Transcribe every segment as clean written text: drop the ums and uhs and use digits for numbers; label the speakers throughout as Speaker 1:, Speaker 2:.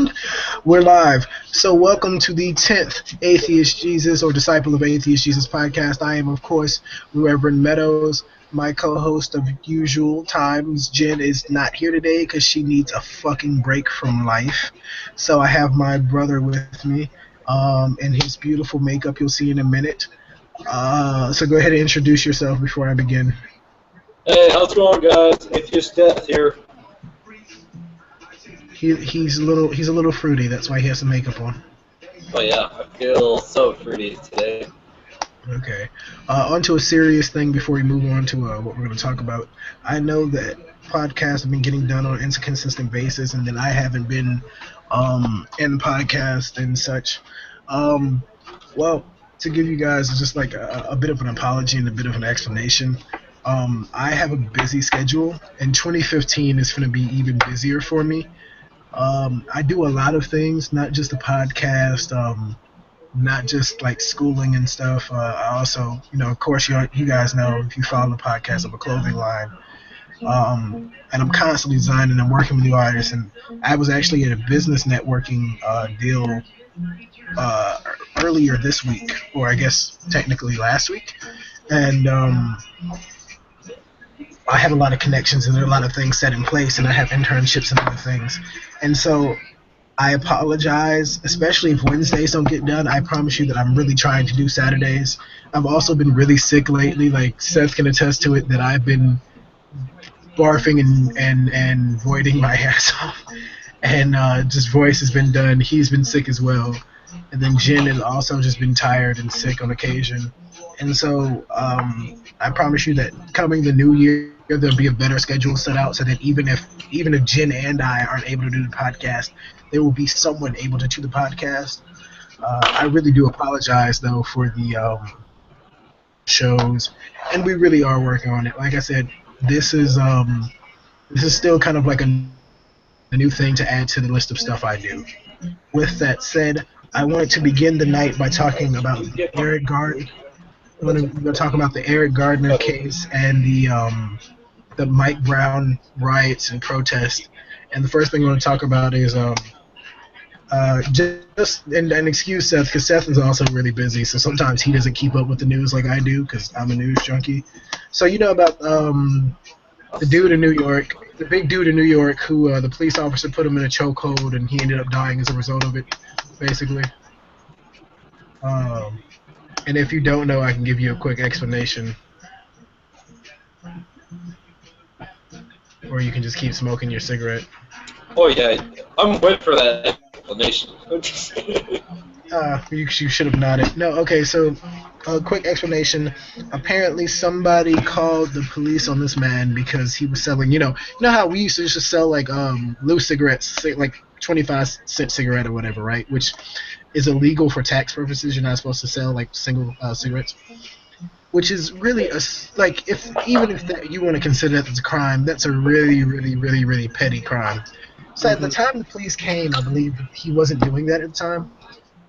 Speaker 1: And we're live. So welcome to the 10th Atheist Jesus or Disciple of Atheist Jesus podcast. I am, of course, Reverend Meadows. My co-host of usual times, Jen, is not here today because she needs a fucking break from life. So I have my brother with me in his beautiful makeup you'll see in a minute. So go ahead and introduce yourself before I begin.
Speaker 2: Hey, how's it going, guys? Atheist Death here.
Speaker 1: He's a little fruity. That's why he has some makeup on.
Speaker 2: Oh yeah, I feel so fruity today.
Speaker 1: Okay. On to a serious thing before we move on to what we're going to talk about. I know that podcasts have been getting done on an inconsistent basis, and then I haven't been in podcast and such. Well, to give you guys just like a bit of an apology and a bit of an explanation, I have a busy schedule, and 2015 is going to be even busier for me. I do a lot of things, not just the podcast, not just like schooling and stuff. I also, of course, you guys know if you follow the podcast of a clothing line. And I'm constantly designing and working with new artists. And I was actually at a business networking deal earlier this week, or I guess technically last week. And I have a lot of connections and there are a lot of things set in place, and I have internships and other things. And so I apologize, especially if Wednesdays don't get done. I promise you that I'm really trying to do Saturdays. I've also been really sick lately. Like Seth can attest to it, that I've been barfing and voiding my ass off. And just voice has been done. He's been sick as well. And then Jen has also just been tired and sick on occasion. And so I promise you that coming the new year, there'll be a better schedule set out so that even if Jen and I aren't able to do the podcast, there will be someone able to do the podcast. I really do apologize, though, for the shows, and we really are working on it. Like I said, this is still kind of like a new thing to add to the list of stuff I do. With that said, I wanted to begin the night by talking about Eric Gardner. I'm going to talk about the Eric Gardner case and the Mike Brown riots and protests. And the first thing I want to talk about is and excuse Seth, because Seth is also really busy, so sometimes he doesn't keep up with the news like I do, because I'm a news junkie. So you know about the dude in New York, the big dude in New York, who the police officer put him in a chokehold, and he ended up dying as a result of it, basically. And if you don't know, I can give you a quick explanation. Or you can just keep smoking your cigarette.
Speaker 2: Oh yeah, I'm waiting for that explanation.
Speaker 1: You should have nodded. No, okay, so a quick explanation. Apparently somebody called the police on this man because he was selling, you know how we used to just sell like loose cigarettes, like 25-cent cigarette or whatever, right? Which is illegal for tax purposes. You're not supposed to sell like single cigarettes. Which is really even if you want to consider that as a crime, that's a really, really, really, really petty crime. So at the time the police came, I believe he wasn't doing that at the time,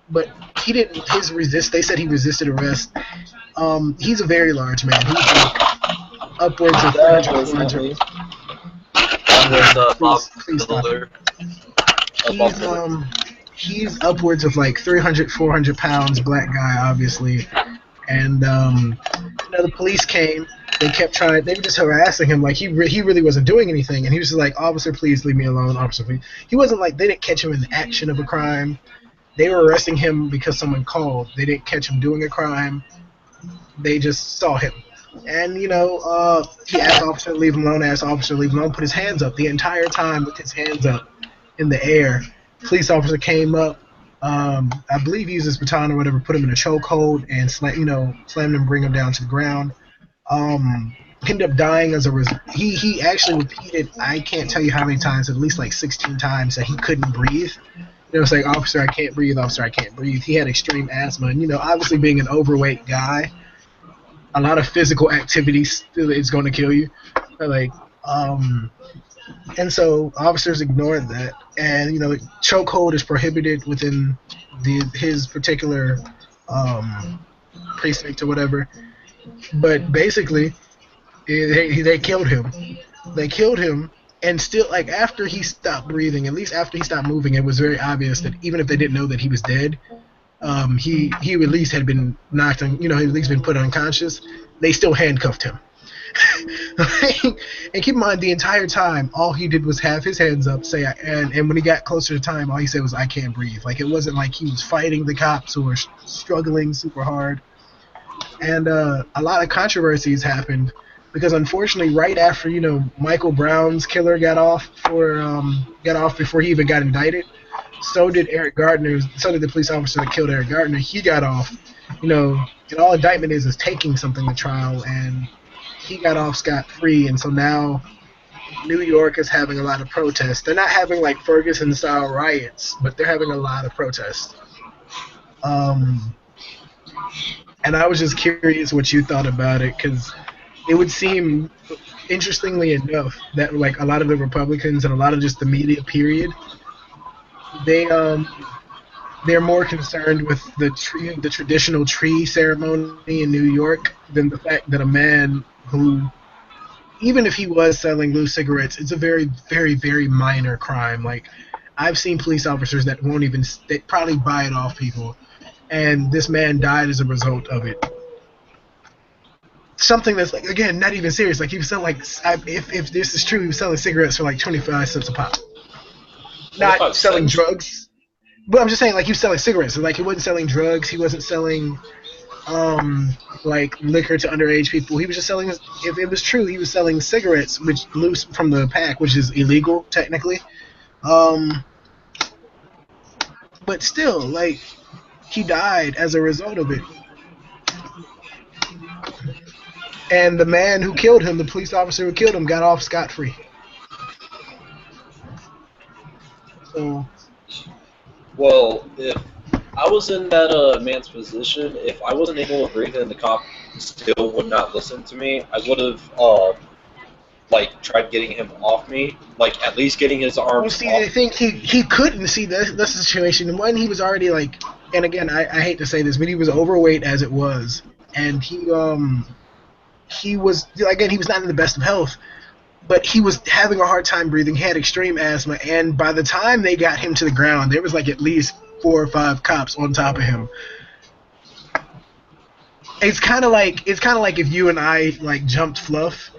Speaker 1: but he didn't. They said he resisted arrest. He's a very large man. He's like upwards of 400. Please stop it. He's upwards of like 300, 400 pounds, black guy, obviously. And the police came. They kept trying. They were just harassing him. Like he really wasn't doing anything. And he was just like, "Officer, please leave me alone. Officer, please." He wasn't like, they didn't catch him in the action of a crime. They were arresting him because someone called. They didn't catch him doing a crime. They just saw him. And he asked officer to leave him alone. Asked officer to leave him alone. Put his hands up the entire time with his hands up in the air. Police officer came up. I believe he used his baton or whatever, put him in a chokehold and slammed him, bring him down to the ground. He ended up dying as a result. He actually repeated, I can't tell you how many times, at least like 16 times, that he couldn't breathe. It's like, "Officer, I can't breathe. Officer, I can't breathe." He had extreme asthma, and obviously being an overweight guy, a lot of physical activity is going to kill you. And so officers ignored that, and chokehold is prohibited within his particular precinct or whatever. But basically, they killed him. They killed him, And still, like, after he stopped breathing, at least after he stopped moving, it was very obvious that even if they didn't know that he was dead, he at least had been knocked on, he at least been put unconscious. They still handcuffed him. And keep in mind, the entire time, all he did was have his hands up, and when he got closer to time, all he said was, "I can't breathe." Like, it wasn't like he was fighting the cops or struggling super hard. And a lot of controversies happened because, unfortunately, right after Michael Brown's killer got off before he even got indicted, so did Eric Gardner. So did the police officer that killed Eric Gardner. He got off. And all indictment is taking something to trial, and he got off scot-free. And so now New York is having a lot of protests. They're not having like Ferguson-style riots, but they're having a lot of protests. And I was just curious what you thought about it, because it would seem, interestingly enough, that like a lot of the Republicans and a lot of just the media period, they're more concerned with the traditional tree ceremony in New York than the fact that a man who, even if he was selling loose cigarettes, it's a very, very, very minor crime. Like, I've seen police officers that they probably buy it off people, and this man died as a result of it. Something that's, like, again, not even serious. Like, he was selling, if this is true, he was selling cigarettes for like 25 cents a pop. Not selling drugs. But I'm just saying, like, he was selling cigarettes. So, like, he wasn't selling drugs. He wasn't selling, like, liquor to underage people. He was just selling, if it was true, he was selling cigarettes, which loose from the pack, which is illegal, technically. But still, like, he died as a result of it. And the man who killed him, the police officer who killed him, got off scot-free. So...
Speaker 2: Well, if I was in that man's position, if I wasn't able to breathe and the cop still would not listen to me, I would have, like, tried getting him off me, like, at least getting his arms
Speaker 1: off.
Speaker 2: I
Speaker 1: think he couldn't see the situation. One, he was already, like, and again, I hate to say this, but he was overweight as it was, and he was, again, he was not in the best of health, but he was having a hard time breathing. He had extreme asthma, and by the time they got him to the ground, there was like at least 4 or 5 cops on top of him. It's kind of like if you and I like jumped Fluff,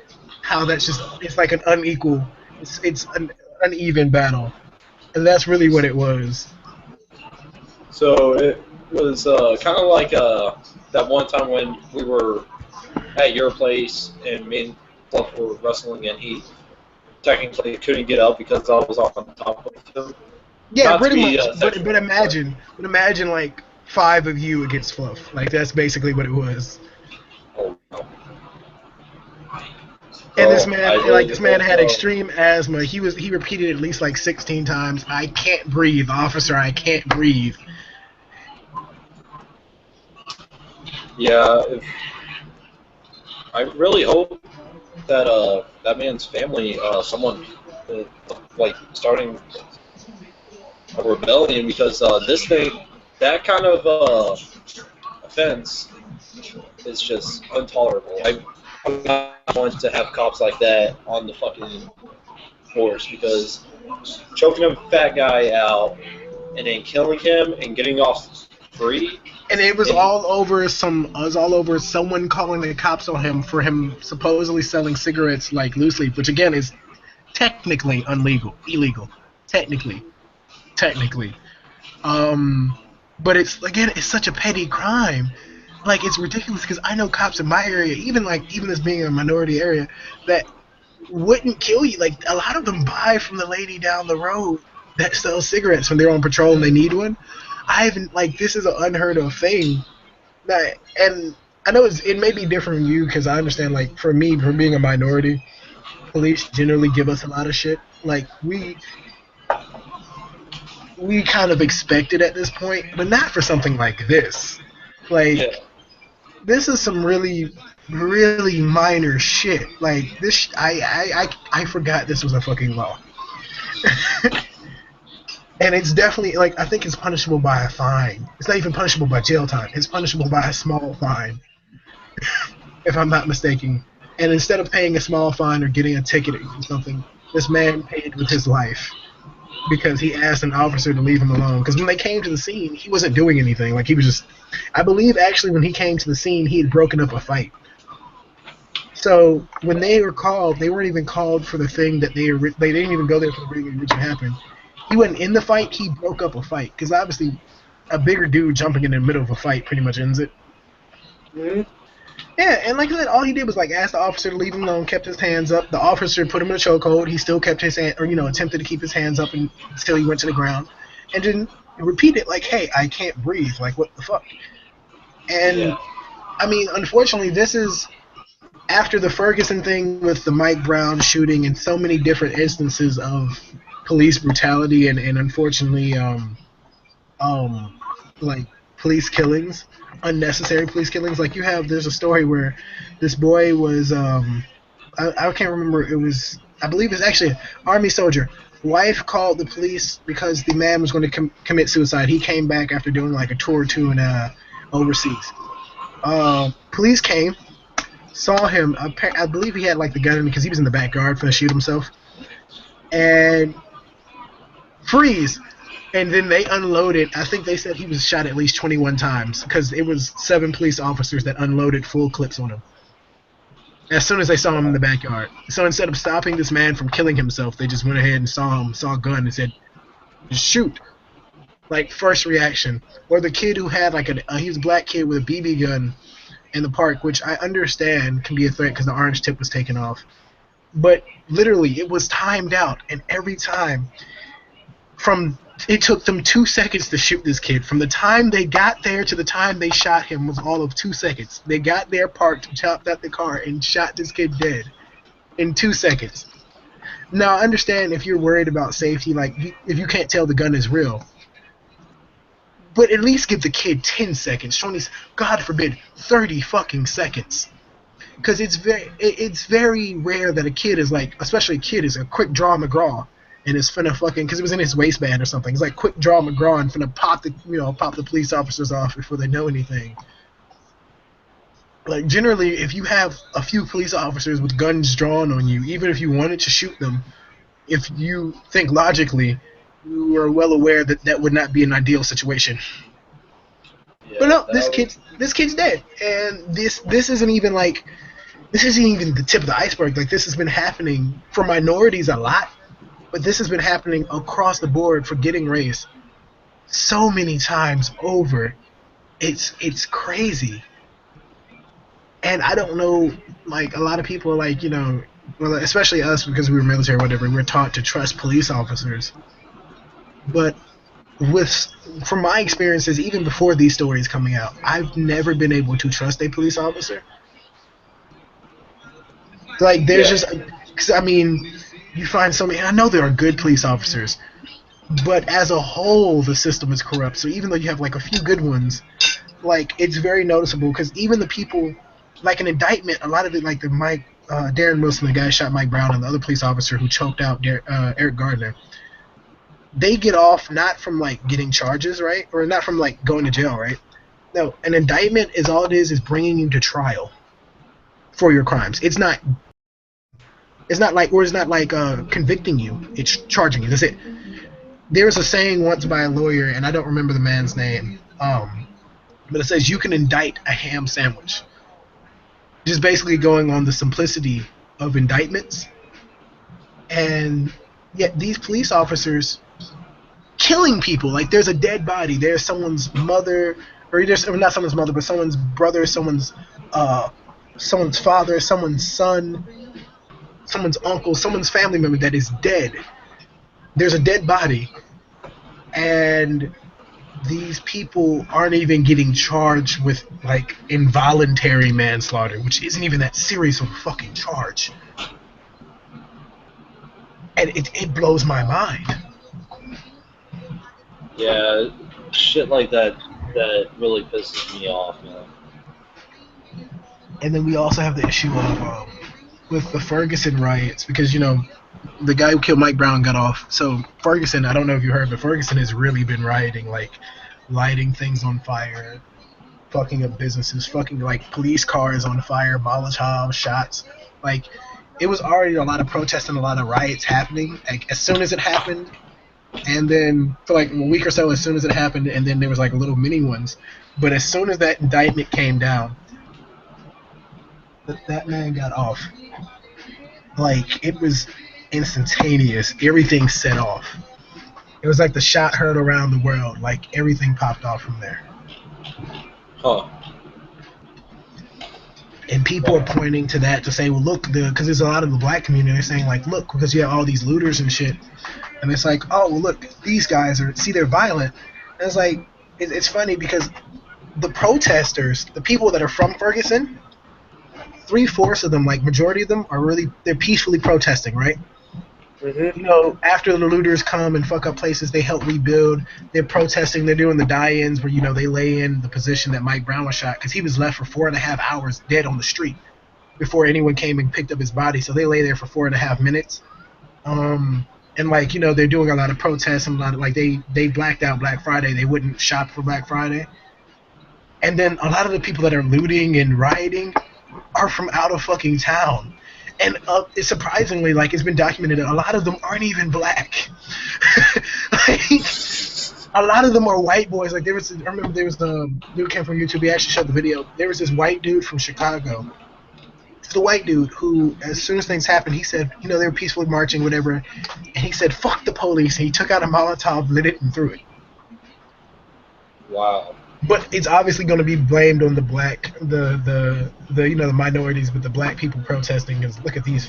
Speaker 1: how it's like an unequal, it's an uneven battle, and that's really what it was.
Speaker 2: So it was kind of like that one time when we were at your place and me and Fluff were wrestling, and he technically couldn't get up because I was on top of him.
Speaker 1: Yeah, not pretty much. But imagine like 5 of you against Fluff. Like, that's basically what it was.
Speaker 2: Oh no.
Speaker 1: And this man had extreme asthma. He repeated at least like 16 times, "I can't breathe, officer, I can't breathe."
Speaker 2: Yeah, I really hope that that man's family, someone like starting a rebellion, because this thing, that kind of offense is just intolerable. I'm not want to have cops like that on the fucking force, because choking a fat guy out and then killing him and getting off free.
Speaker 1: And it was all over someone calling the cops on him for him supposedly selling cigarettes like loose leaf, which again is technically illegal. Technically. But it's such a petty crime. Like, it's ridiculous, because I know cops in my area, even this being a minority area, that wouldn't kill you. Like, a lot of them buy from the lady down the road that sells cigarettes when they're on patrol and they need one. This is an unheard of thing. And I know it may be different from you, because I understand, like, for me, for being a minority, police generally give us a lot of shit. Like, we kind of expect it at this point, but not for something like this. Like, yeah. This is some really, really minor shit. Like, this, I forgot this was a fucking law. And it's definitely, like, I think it's punishable by a fine. It's not even punishable by jail time. It's punishable by a small fine, if I'm not mistaken. And instead of paying a small fine or getting a ticket or something, This man paid with his life because he asked an officer to leave him alone. Because when they came to the scene, he wasn't doing anything. Like, he was just, I believe actually when he came to the scene, he had broken up a fight. So when they were called, they weren't even called for the thing that they didn't even go there for the reason which happened. He wasn't in the fight. He broke up a fight because obviously a bigger dude jumping in the middle of a fight pretty much ends it.
Speaker 2: Mm-hmm.
Speaker 1: Yeah, and like I said, all he did was like ask the officer to leave him alone, kept his hands up. The officer put him in a chokehold. He still kept his hand, or attempted to keep his hands up until he went to the ground, and then repeated like, "Hey, I can't breathe. Like, what the fuck?" And
Speaker 2: Yeah.
Speaker 1: I mean, unfortunately, this is after the Ferguson thing with the Mike Brown shooting and so many different instances of police brutality and unfortunately like police killings, unnecessary police killings. Like there's a story where this boy was I can't remember, I believe it's actually an army soldier. Wife called the police because the man was going to commit suicide. He came back after doing like a tour or two in overseas. Police came, saw him. I believe he had like the gun because he was in the backyard for to shoot himself. And freeze. And then they unloaded. I think they said he was shot at least 21 times because it was 7 police officers that unloaded full clips on him as soon as they saw him in the backyard. So instead of stopping this man from killing himself, they just went ahead and saw a gun and said, just shoot. Like, first reaction. Or the kid who had like he was a black kid with a BB gun in the park, which I understand can be a threat because the orange tip was taken off. But literally, it was timed out, and every time it took them 2 seconds to shoot this kid. From the time they got there to the time they shot him was all of 2 seconds. They got there, parked, chopped out the car, and shot this kid dead in 2 seconds. Now, I understand if you're worried about safety, like if you can't tell the gun is real. But at least give the kid 10 seconds, 20, God forbid, 30 fucking seconds. Because it's very rare that a kid is like, especially a kid is a quick draw McGraw. And it's finna fucking, because it was in his waistband or something. It's like quick draw McGraw and finna pop the police officers off before they know anything. Like, generally, if you have a few police officers with guns drawn on you, even if you wanted to shoot them, if you think logically, you are well aware that that would not be an ideal situation. Yeah, but no, this kid's dead, and this isn't even the tip of the iceberg. Like, this has been happening for minorities a lot. But this has been happening across the board for getting race so many times over. It's crazy. And I don't know, like, a lot of people are like, well, especially us because we were military or whatever, we're taught to trust police officers. But from my experiences, even before these stories coming out, I've never been able to trust a police officer. Like, there's just, because I mean, you find so many, and I know there are good police officers, but as a whole, the system is corrupt. So even though you have like a few good ones, like, it's very noticeable because even the people, like an indictment, a lot of it, like the Darren Wilson, the guy who shot Mike Brown, and the other police officer who choked out Eric Gardner, they get off not from like getting charges, right, or not from like going to jail, right? No, an indictment is all it is bringing you to trial for your crimes. It's not like convicting you. It's charging you. That's it. There's a saying once by a lawyer, and I don't remember the man's name, but it says you can indict a ham sandwich. Just basically going on the simplicity of indictments. And yet these police officers killing people. Like, there's a dead body. There's someone's mother, or not someone's mother, but someone's brother, someone's father, someone's son, someone's uncle, someone's family member that is dead. There's a dead body, and these people aren't even getting charged with like involuntary manslaughter, which isn't even that serious of a fucking charge. And it blows my mind.
Speaker 2: Yeah, shit like that really pisses me off, man.
Speaker 1: And then we also have the issue of with the Ferguson riots, because the guy who killed Mike Brown got off. So Ferguson, I don't know if you heard, but Ferguson has really been rioting, like lighting things on fire, fucking up businesses, fucking like police cars on fire, Molotov shots. Like, it was already a lot of protests and a lot of riots happening. Like as soon as it happened, and then for like a week or so, as soon as it happened, and then there was like little mini ones. But as soon as that indictment came down, that man got off. Like it was instantaneous. Everything set off. It was like the shot heard around the world. Like everything popped off from there.
Speaker 2: Huh.
Speaker 1: And people are pointing to that to say, well, look, because there's a lot of the black community, they're saying, like, look, because you have all these looters and shit. And it's like, oh, well, look, these guys they're violent. And it's like, it's funny because the protesters, the people that are from Ferguson, 3/4 of them, like, majority of them, they're peacefully protesting, right?
Speaker 2: Mm-hmm.
Speaker 1: You know, after the looters come and fuck up places, they help rebuild. They're protesting. They're doing the die-ins where, you know, they lay in the position that Mike Brown was shot because he was left for 4.5 hours dead on the street before anyone came and picked up his body. So they lay there for 4.5 minutes. And, like, you know, they're doing a lot of protests and a lot of, like, they blacked out Black Friday. They wouldn't shop for Black Friday. And then a lot of the people that are looting and rioting are from out of fucking town. And it's surprisingly, like, it's been documented that a lot of them aren't even black. Like, a lot of them are white boys. Like, I remember there was the dude came from YouTube. He actually showed the video. There was this white dude from Chicago. It's the white dude who, as soon as things happened, he said, you know, they were peacefully marching, whatever. And he said, fuck the police. And he took out a Molotov, lit it, and threw it.
Speaker 2: Wow.
Speaker 1: But it's obviously going to be blamed on the black, the you know, the minorities, but the black people protesting because look at these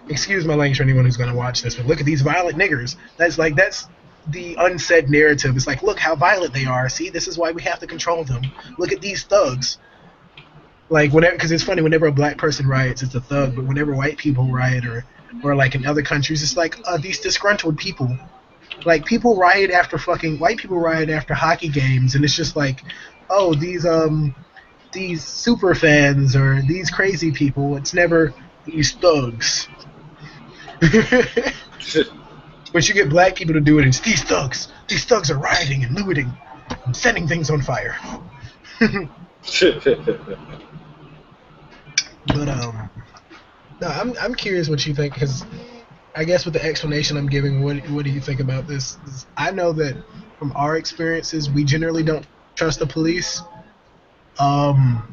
Speaker 1: excuse my language for anyone who's going to watch this, but look at these violent niggers. That's the unsaid narrative. It's like, look how violent they are. See, this is why we have to control them. Look at these thugs. Like whenever, because it's funny, whenever a black person riots, it's a thug, but whenever white people riot or like in other countries, it's like these disgruntled people. Like white people riot after hockey games, and it's just like, oh, these super fans or these crazy people. It's never these thugs. But you get black people to do it, it's these thugs. These thugs are rioting and looting and setting things on fire. But no, I'm curious what you think, because I guess with the explanation I'm giving, what do you think about this? I know that from our experiences, we generally don't trust the police. Then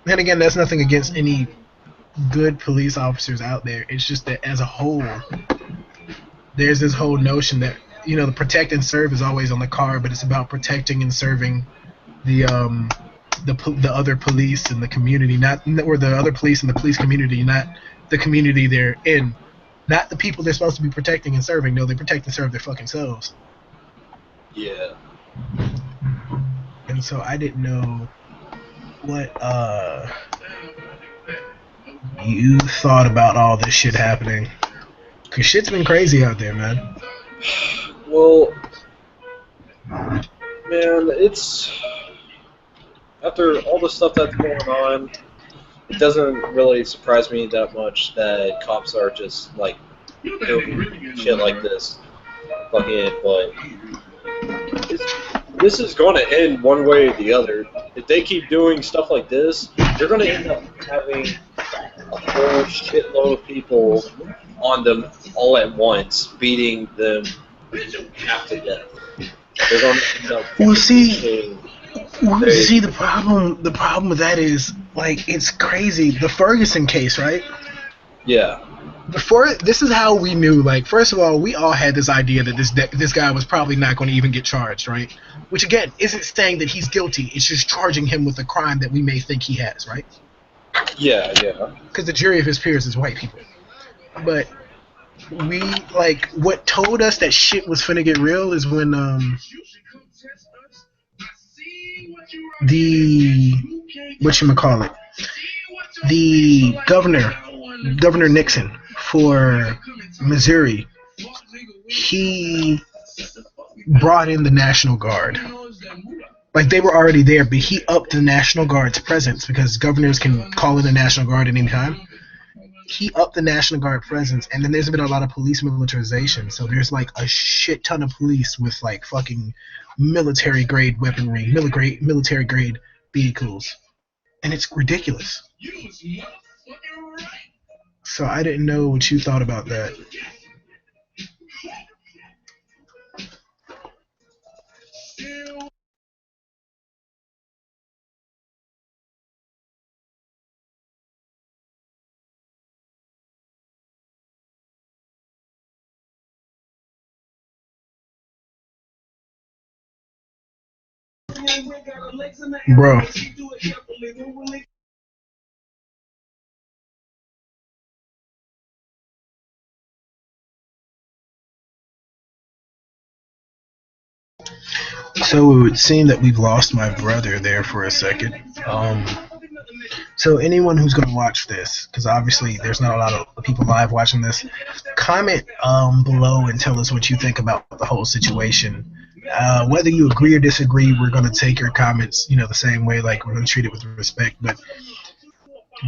Speaker 1: again, that's nothing against any good police officers out there. It's just that as a whole, there's this whole notion that, you know, the protect and serve is always on the card, but it's about protecting and serving the other police and the community, or the other police and the police community, not the community they're in. Not the people they're supposed to be protecting and serving. No, they protect and serve their fucking selves.
Speaker 2: Yeah.
Speaker 1: And so I didn't know what you thought about all this shit happening. Cause shit's been crazy out there, man.
Speaker 2: Well, man, it's after all the stuff that's going on, it doesn't really surprise me that much that cops are just like doing shit like this. Fucking, but this is going to end one way or the other. If they keep doing stuff like this, they're going to end up having a whole shitload of people on them all at once, beating them half to death. They're going to end up.
Speaker 1: Well, see, the problem with that is, like, it's crazy. The Ferguson case, right?
Speaker 2: Yeah.
Speaker 1: This is how we knew. Like, first of all, we all had this idea that this guy was probably not going to even get charged, right? Which again isn't saying that he's guilty. It's just charging him with a crime that we may think he has, right?
Speaker 2: Yeah, yeah.
Speaker 1: Because the jury of his peers is white people. But we, like, what told us that shit was finna get real is when the Governor Nixon for Missouri, he brought in the National Guard. Like, they were already there, but he upped the National Guard's presence because governors can call in the National Guard at any time. He upped the National Guard presence, and then there's been a lot of police militarization. So there's like a shit ton of police with like fucking military grade weaponry, military grade vehicles, and it's ridiculous. So I didn't know what you thought about that. Bro. So it would seem that we've lost my brother there for a second. So anyone who's going to watch this, because obviously there's not a lot of people live watching this, comment below and tell us what you think about the whole situation. Whether you agree or disagree, we're going to take your comments, the same way. Like, we're going to treat it with respect. But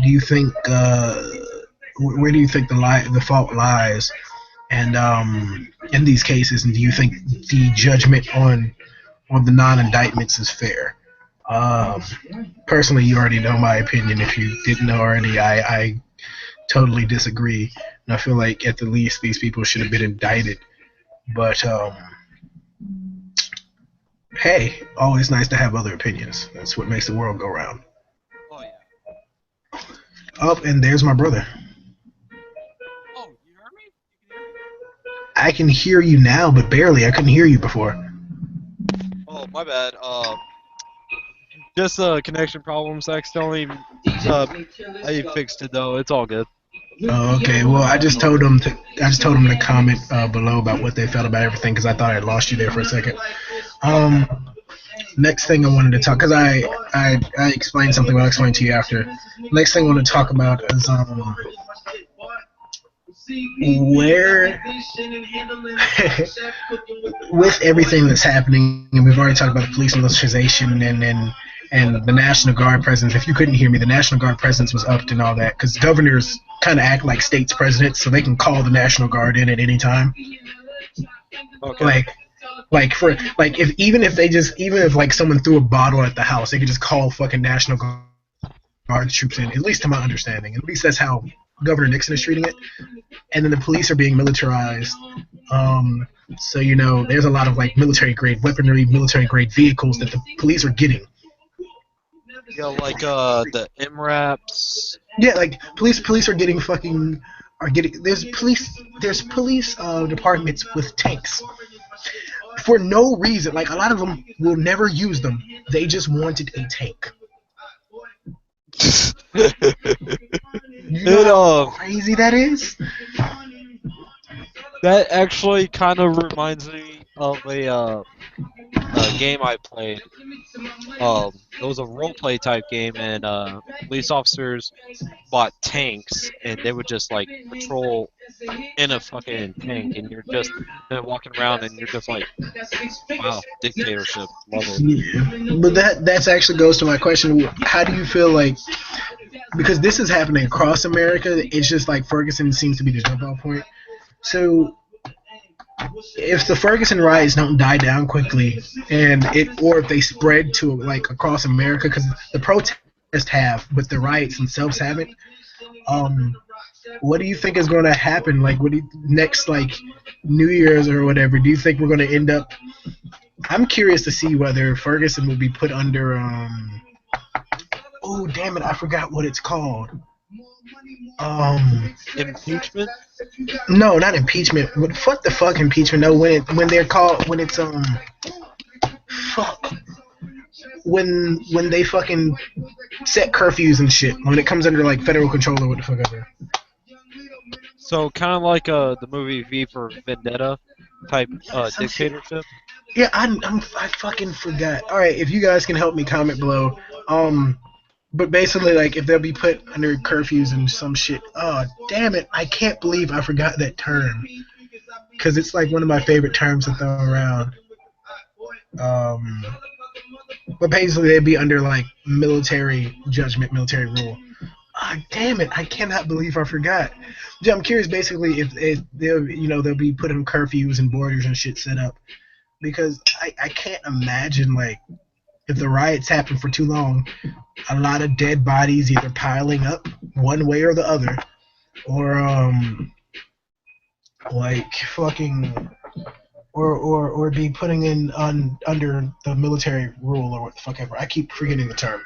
Speaker 1: do you think, where do you think the fault lies? And in these cases, and do you think the judgment on the non-indictments is fair? Personally, you already know my opinion. If you didn't know already, I totally disagree. And I feel like at the least these people should have been indicted. But hey, always nice to have other opinions. That's what makes the world go round.
Speaker 3: Oh, yeah.
Speaker 1: Oh, and there's my brother.
Speaker 3: Oh, you heard me? You can hear me?
Speaker 1: I can hear you now, but barely. I couldn't hear you before.
Speaker 3: Oh, my bad. Just connection problems. Accidentally, I fixed it though. It's all good.
Speaker 1: Okay, well, I just told them to comment below about what they felt about everything, because I thought I had lost you there for a second. Next thing I wanted to talk, because I explained something, but I'll explain to you after. Next thing I want to talk about is where, with everything that's happening, and we've already talked about the police militarization and the National Guard presence. If you couldn't hear me, the National Guard presence was upped and all that, because governors kind of act like states' presidents, so they can call the National Guard in at any time.
Speaker 3: Okay.
Speaker 1: Even if like someone threw a bottle at the house, they could just call fucking National Guard troops in. At least to my understanding. At least that's how Governor Nixon is treating it. And then the police are being militarized. So there's a lot of like military grade weaponry, military grade vehicles that the police are getting.
Speaker 3: Yeah, like the MRAPs.
Speaker 1: Yeah, like police are getting there's police departments with tanks for no reason. Like, a lot of them will never use them. They just wanted a tank. You know how crazy that is?
Speaker 3: That actually kind of reminds me of a game I played. It was a roleplay type game, and police officers bought tanks, and they would just like patrol in a fucking tank, and you're just walking around, and you're just like, wow, dictatorship, love it.
Speaker 1: Yeah. But that's actually goes to my question. How do you feel like, because this is happening across America, it's just like Ferguson seems to be the jump-off point. So if the Ferguson riots don't die down quickly, or if they spread to like across America, because the protests have, but the riots themselves haven't. What do you think is going to happen? Like, next, like New Year's or whatever? Do you think we're going to end up? I'm curious to see whether Ferguson will be put under. Oh damn it! I forgot what it's called.
Speaker 3: Impeachment?
Speaker 1: No, not impeachment. But fuck the fuck impeachment. No, when it's fuck. When they fucking set curfews and shit. When it comes under like federal control or what the fuck ever.
Speaker 3: So kind of like the movie V for Vendetta type dictatorship.
Speaker 1: Yeah, I fucking forgot. All right, if you guys can help me, comment below. But basically, like, if they'll be put under curfews and some shit. Oh, damn it! I can't believe I forgot that term. Because it's like one of my favorite terms to throw around. But basically, they'd be under like military judgment, military rule. Ah, damn it! I cannot believe I forgot. Yeah, I'm curious, basically, if they'll be putting curfews and borders and shit set up, because I can't imagine, like, if the riots happen for too long, a lot of dead bodies either piling up one way or the other, or like fucking or be putting in under the military rule or what the fuck ever. I keep forgetting the term.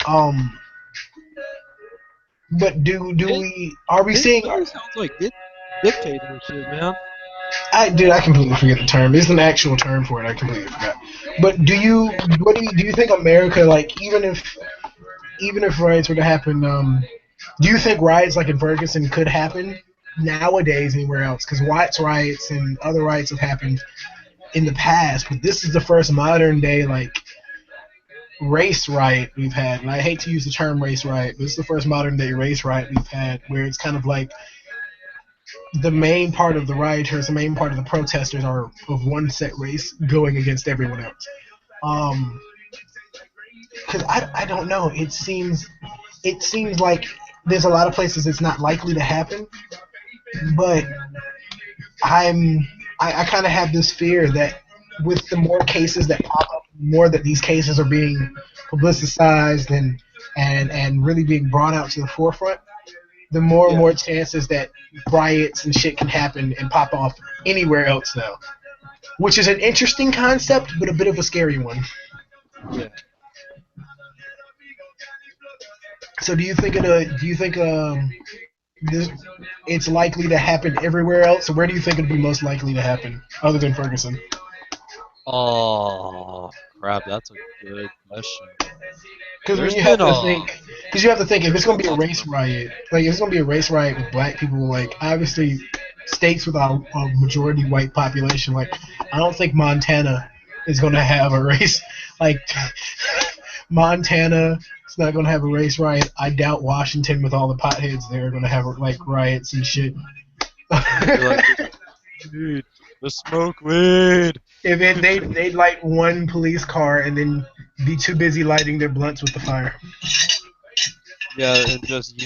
Speaker 1: Um, but do
Speaker 3: It,
Speaker 1: we are we
Speaker 3: it
Speaker 1: seeing?
Speaker 3: really sounds like dictatorship, man.
Speaker 1: I completely forget the term. There's an actual term for it. I completely forgot. But do you think America, like, even if riots were to happen, do you think riots like in Ferguson could happen nowadays anywhere else? Because Watts riots and other riots have happened in the past, but this is the first modern day like race riot we've had. And I hate to use the term race riot, but this is the first modern day race riot we've had, where it's kind of like the main part of the rioters, the main part of the protesters are of one set race going against everyone else. Um, because I don't know. It seems like there's a lot of places it's not likely to happen, but I'm I kind of have this fear that with the more cases that pop up, more that these cases are being publicized and really being brought out to the forefront, the more and
Speaker 3: Yeah,
Speaker 1: more chances that riots and shit can happen and pop off anywhere else now. Which is an interesting concept, but a bit of a scary one.
Speaker 3: yeah.
Speaker 1: So do you think this it's likely to happen everywhere else? So where do you think it'd be most likely to happen other than Ferguson?
Speaker 3: Oh, crap, that's a good question.
Speaker 1: Because when
Speaker 3: There's
Speaker 1: you
Speaker 3: been
Speaker 1: have to think, because you have to think if it's
Speaker 3: there's been
Speaker 1: gonna be a
Speaker 3: lots of
Speaker 1: race
Speaker 3: rumors.
Speaker 1: riot, like if it's gonna be a race riot with black people, like obviously states with a majority white population, like I don't think Montana is gonna have a race like Montana. It's not gonna have a race riot. I doubt Washington with all the potheads there are gonna have like riots and shit.
Speaker 3: Be like, dude, the smoke weed.
Speaker 1: If they'd light one police car and then be too busy lighting their blunts with the fire.
Speaker 3: Yeah, and just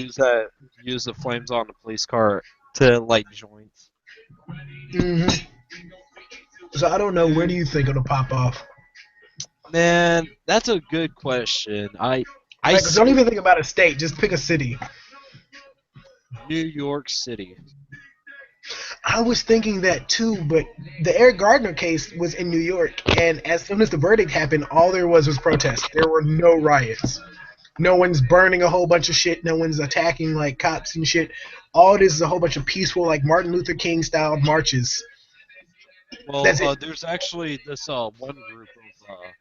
Speaker 3: use the flames on the police car to light joints.
Speaker 1: hmm So I don't know. Where do
Speaker 3: Dude,
Speaker 1: you think it'll pop off?
Speaker 3: man, that's a good question. I
Speaker 1: Like, don't
Speaker 3: see
Speaker 1: even think about a state. Just pick a city.
Speaker 3: New York City.
Speaker 1: I was thinking that too, but the Eric Gardner case was in New York, and as soon as the verdict happened, all there was protest. There were no riots. No one's burning a whole bunch of shit. No one's attacking like cops and shit. All it is a whole bunch of peaceful, like Martin Luther King style marches.
Speaker 3: Well,
Speaker 1: That's it.
Speaker 3: there's actually this one group of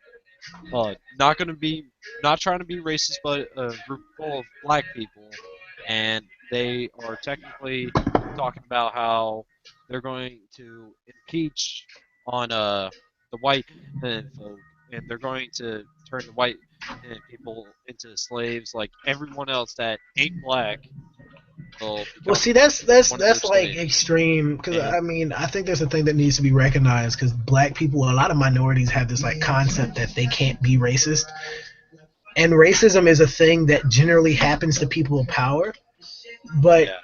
Speaker 3: not trying to be racist, but a group full of black people, and they are technically talking about how they're going to impeach on the white folk, and they're going to turn the white people into slaves, like everyone else that ain't black will
Speaker 1: Well,
Speaker 3: become
Speaker 1: see, that's
Speaker 3: one of their
Speaker 1: that's like
Speaker 3: slaves.
Speaker 1: extreme because
Speaker 3: And
Speaker 1: I mean I think there's a thing that needs to be recognized because black people, a lot of minorities have this like concept that they can't be racist, and racism is a thing that generally happens to people of power. But
Speaker 3: yeah,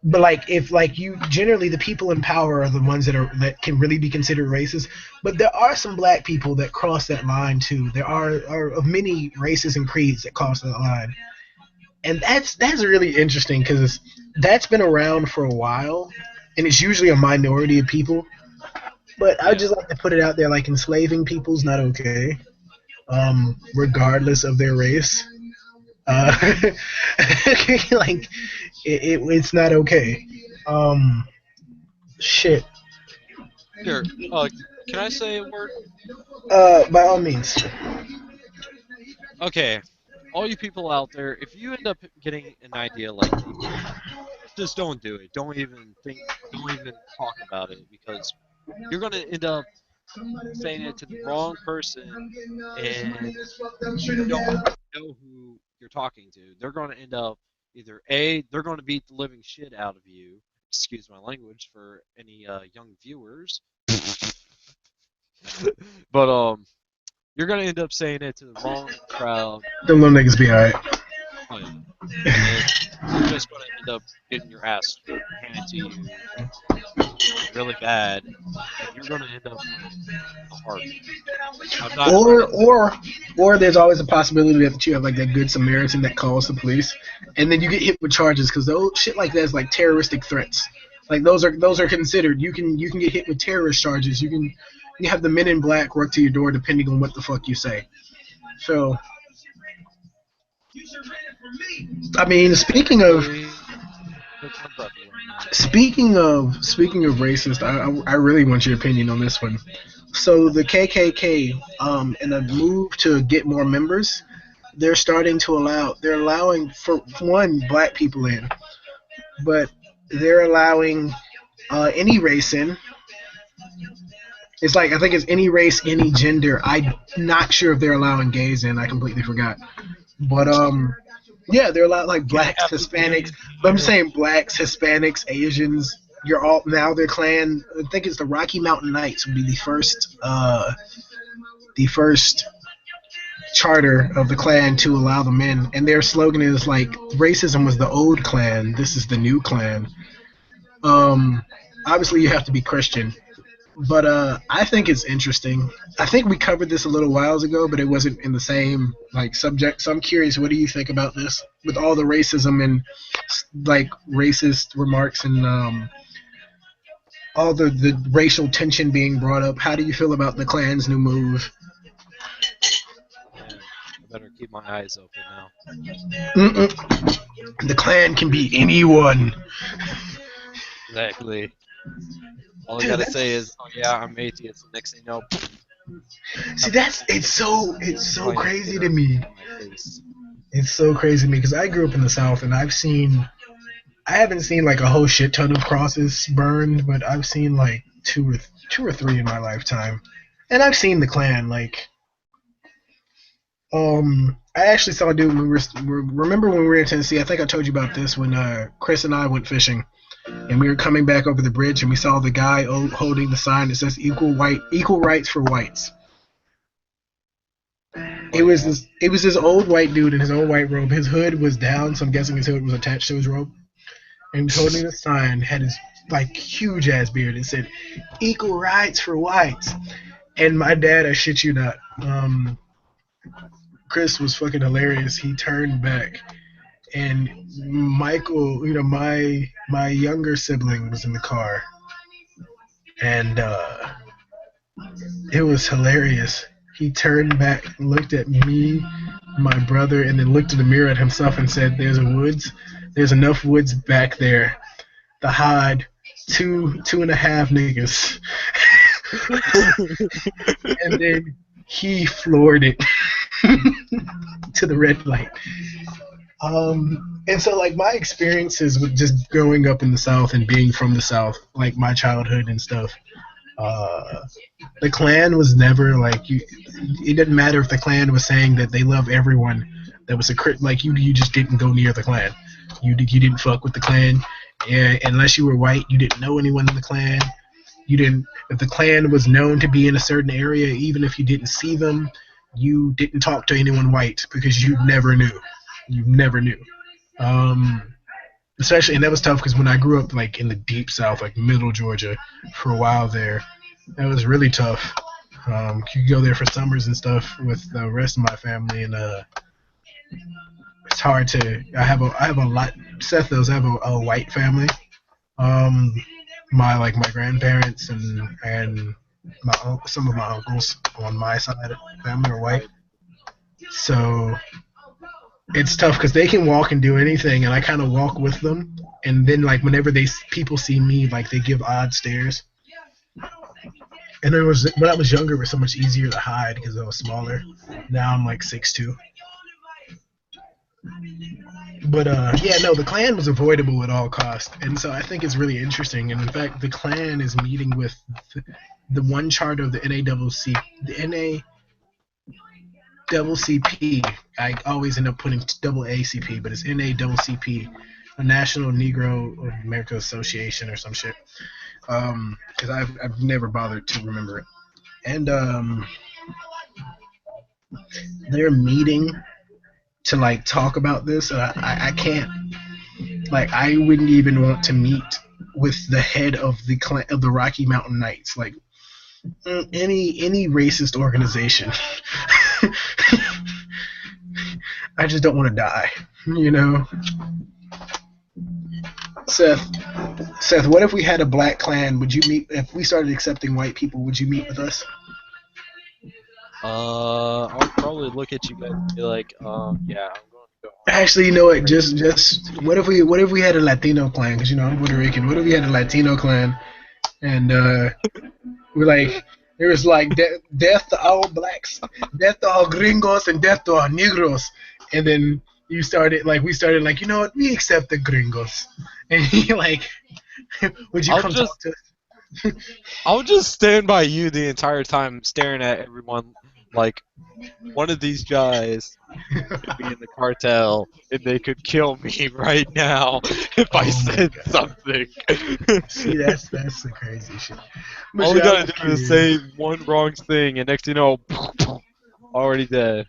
Speaker 1: but like if like you generally the people in power are the ones that can really be considered racist. But there are some black people that cross that line too. There are of many races and creeds that cross that line, and that's really interesting because that's been around for a while, and it's usually a minority of people. But I would
Speaker 3: yeah.
Speaker 1: just like to put it out there, like enslaving people's not okay, regardless of their race. Uh, like it's not okay. Um, shit.
Speaker 3: Here, can I say a word?
Speaker 1: By all means.
Speaker 3: Okay, all you people out there, if you end up getting an idea like this, just don't do it. Don't even think, don't even talk about it because you're gonna end up saying it to the wrong person and you don't know who you're talking to. They're gonna end up either A, they're gonna beat the living shit out of you. Excuse my language for any young viewers. But you're gonna end up saying it to the wrong crowd.
Speaker 1: Them little niggas be alright.
Speaker 3: Oh yeah, and you're just gonna end up getting your ass handed to you really bad, and you're gonna end up with a heart attack. I'm not trying
Speaker 1: Or
Speaker 3: to.
Speaker 1: or Or there's always a possibility that you have like that good Samaritan that calls the police, and then you get hit with charges because those shit like that is like terroristic threats. Like those are considered. You can get hit with terrorist charges. You have the men in black work to your door depending on what the fuck you say. So I mean, speaking of racist, I really want your opinion on this one. So the KKK, in a move to get more members, they're allowing for one black people in, but they're allowing any race in. It's like I think it's any race, any gender. I'm not sure if they're allowing gays in. I completely forgot. But yeah, they're allowed like blacks, Hispanics. But I'm just saying blacks, Hispanics, Asians. You're all now their clan. I think it's the Rocky Mountain Knights would be the first charter of the clan to allow them in, and their slogan is like racism was the old clan, this is the new clan. Obviously you have to be Christian, but I think it's interesting. I think we covered this a little whiles ago, but it wasn't in the same like subject. So I'm curious, what do you think about this with all the racism and like racist remarks and all the racial tension being brought up? How do you feel about the Klan's new move?
Speaker 3: I better keep my eyes open now.
Speaker 1: The Klan can be anyone.
Speaker 3: Exactly. All I gotta say is, oh yeah, I'm atheist. The next thing you know,
Speaker 1: see, it's so crazy to me. It's so crazy to me because I grew up in the South and I haven't seen like a whole shit ton of crosses burned, but I've seen like two or three in my lifetime, and I've seen the Klan. Like, I actually saw a dude. Remember when we were in Tennessee? I think I told you about this when Chris and I went fishing, and we were coming back over the bridge, and we saw the guy holding the sign that says "Equal rights for whites." It was this old white dude in his old white robe. His hood was down, so I'm guessing his hood was attached to his robe. And holding the sign had his like huge ass beard. It said "Equal rights for whites." And my dad, I shit you not, Chris was fucking hilarious. He turned back, and Michael, my younger sibling was in the car, and it was hilarious. He turned back, looked at me, my brother, and then looked in the mirror at himself and said, There's enough woods back there to hide two and a half niggas." And then he floored it to the red light. And so like my experiences with just growing up in the South and being from the South, like my childhood and stuff, the Klan was never like it didn't matter if the Klan was saying that they love everyone. That was like you just didn't go near the Klan. You didn't fuck with the Klan, and unless you were white, you didn't know anyone in the Klan. You didn't. If the Klan was known to be in a certain area, even if you didn't see them, you didn't talk to anyone white because you never knew. You never knew. Especially, and that was tough because when I grew up like in the deep South, like middle Georgia, for a while there, that was really tough. You could go there for summers and stuff with the rest of my family, and it's hard to. I have a lot. Seth knows I have a white family. My grandparents and some of my uncles on my side of the family are white. So it's tough because they can walk and do anything, and I kind of walk with them. And then like whenever people see me, like they give odd stares. And when I was younger, it was so much easier to hide because I was smaller. Now I'm like 6'2". But yeah, no, the Klan was avoidable at all costs, and so I think it's really interesting. And in fact, the Klan is meeting with the one charter of the NAACP. I always end up putting AACP, but it's NAACP, the National Negro American Association or some shit. Because I've never bothered to remember it. And they're meeting to like talk about this. I can't, like, I wouldn't even want to meet with the head of the Rocky Mountain Knights, like any racist organization. I just don't want to die. You know, Seth. Seth, what if we had a black clan? Would you meet if we started accepting white people? Would you meet with us?
Speaker 3: I'll probably look at you guys and be like, yeah, I'm going to go home.
Speaker 1: Actually, you know what? Just what if we had a Latino clan? Because I'm Puerto Rican. What if we had a Latino clan and we're like there was like death to all blacks, death to all gringos, and death to all negros. And then we started like you know what? We accept the gringos. And he like, would you talk to us?
Speaker 3: I'll just stand by you the entire time, staring at everyone like one of these guys could be in the cartel and they could kill me right now if I said something.
Speaker 1: See, that's the crazy shit. But
Speaker 3: All we gotta do is say one wrong thing, and next thing you know, already dead.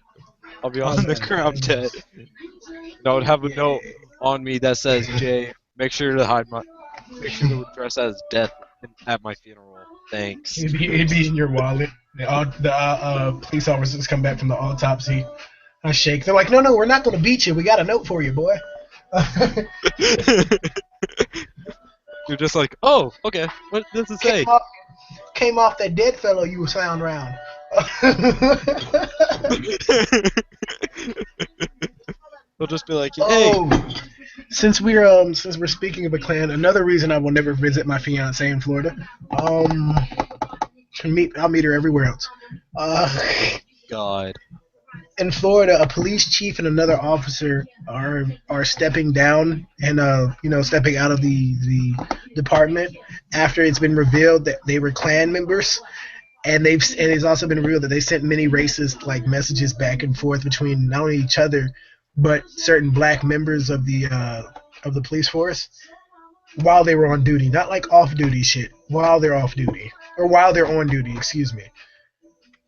Speaker 3: I'll be on the ground dead. And I would have a note on me that says, "Jay, make sure to dress as death at my funeral. Thanks."
Speaker 1: It'd be in your wallet. The police officers come back from the autopsy. I shake. They're like, no, we're not going to beat you. We got a note for you, boy.
Speaker 3: You're just like, oh, okay. What does it say?
Speaker 1: Came off that dead fellow you was found around.
Speaker 3: They'll just be like, hey.
Speaker 1: Oh, since we're speaking of a clan, another reason I will never visit my fiance in Florida. I'll meet her everywhere else.
Speaker 3: God.
Speaker 1: In Florida, a police chief and another officer are stepping down and stepping out of the department after it's been revealed that they were Klan members, and it's also been revealed that they sent many racist like messages back and forth between not only each other but certain black members of the police force while they were on duty, not like off duty shit, while they're off duty or while they're on duty, excuse me.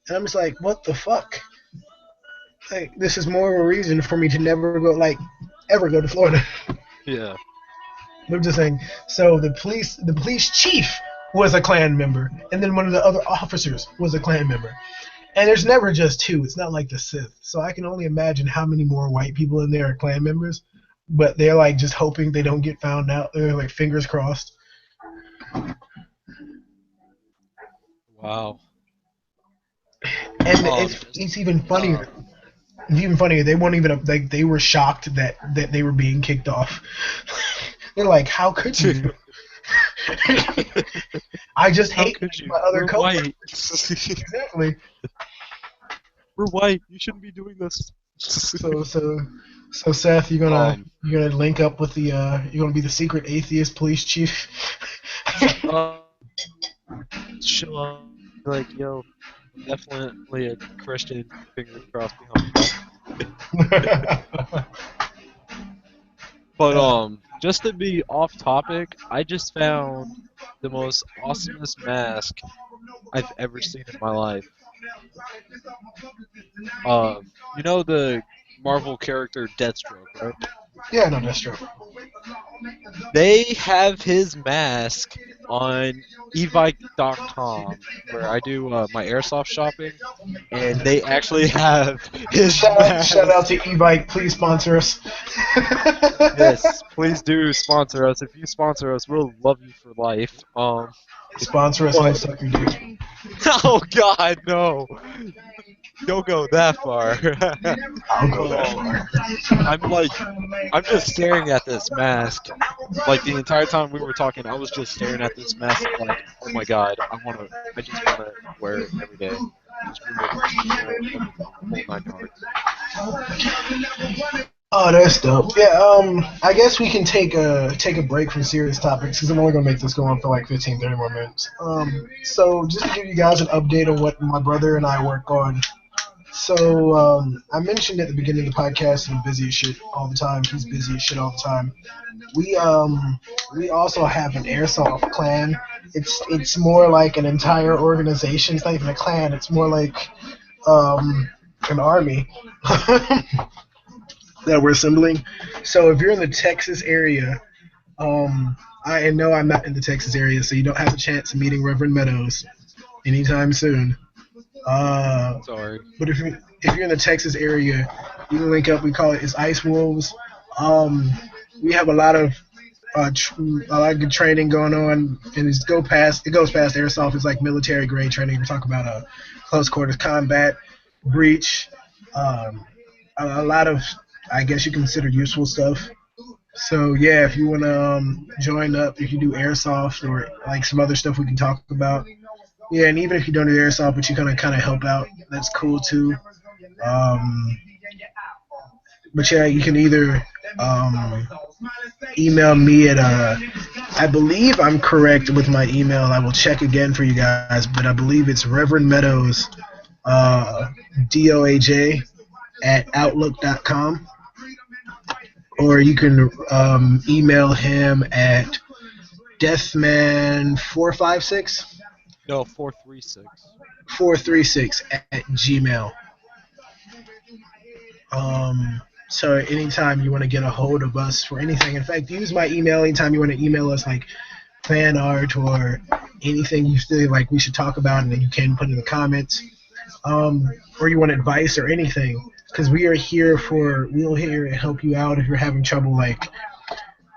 Speaker 1: And I'm just like, what the fuck? Like, this is more of a reason for me to never ever go to Florida.
Speaker 3: Yeah.
Speaker 1: I'm just saying. So the police chief was a Klan member, and then one of the other officers was a Klan member. And there's never just two. It's not like the Sith. So I can only imagine how many more white people in there are Klan members, but they're like just hoping they don't get found out. They're like fingers crossed.
Speaker 3: Wow.
Speaker 1: And it's even funnier. It's even funnier. They weren't even they were shocked that they were being kicked off. They're like, how could you? I just hate my other coworkers. Exactly.
Speaker 3: We're white. You shouldn't be doing this.
Speaker 1: So Seth, you're gonna link up with the you're gonna be the secret atheist police chief.
Speaker 3: Show up. Like, yo, definitely a Christian. Fingers crossed behind. But just to be off topic, I just found the most awesomest mask I've ever seen in my life. You know the Marvel character Deathstroke, right?
Speaker 1: Yeah, I know Deathstroke.
Speaker 3: They have his mask on evike.com, where I do my airsoft shopping, and they actually have his mask.
Speaker 1: Shout out to Evike, please sponsor us.
Speaker 3: Yes, please do sponsor us. If you sponsor us, we'll love you for life.
Speaker 1: Sponsor us, I'll suck your dick.
Speaker 3: Oh God, no! Don't go that far.
Speaker 1: I'll go that far.
Speaker 3: I'm just staring at this mask. Like the entire time we were talking, I was just staring at this mask. Like, oh my God, I just wanna wear it every day. Just wear it
Speaker 1: Oh, that's dope. Yeah, I guess we can take a break from serious topics because I'm only gonna make this go on for like 15, 30 more minutes. So just to give you guys an update on what my brother and I work on. So I mentioned at the beginning of the podcast I'm busy as shit all the time. He's busy as shit all the time. We also have an airsoft clan. It's more like an entire organization. It's not even a clan. It's more like an army. That we're assembling. So if you're in the Texas area, I know I'm not in the Texas area, so you don't have a chance of meeting Reverend Meadows anytime soon.
Speaker 3: Sorry.
Speaker 1: But if you're in the Texas area, You can link up. We call it is Ice Wolves. Um, we have a lot of a lot of good training going on, and it goes past airsoft. It's like military grade training. We talk about close quarters combat, breach, um, a lot of I guess you consider useful stuff. So yeah, if you want to join up, if you do airsoft or like some other stuff we can talk about. Yeah, and even if you don't do airsoft, but you kind of help out, that's cool too. Um, but yeah, you can either email me at I believe I'm correct with my email. I will check again for you guys, but I believe it's Reverend Meadows, DOAJ at outlook.com, or you can email him at deathman456.
Speaker 3: No, 436.
Speaker 1: 436 at Gmail. So anytime you want to get a hold of us for anything, in fact, use my email anytime you want to email us like fan art or anything you feel like we should talk about, and then you can put in the comments. Or you want advice or anything, because we're here to help you out if you're having trouble like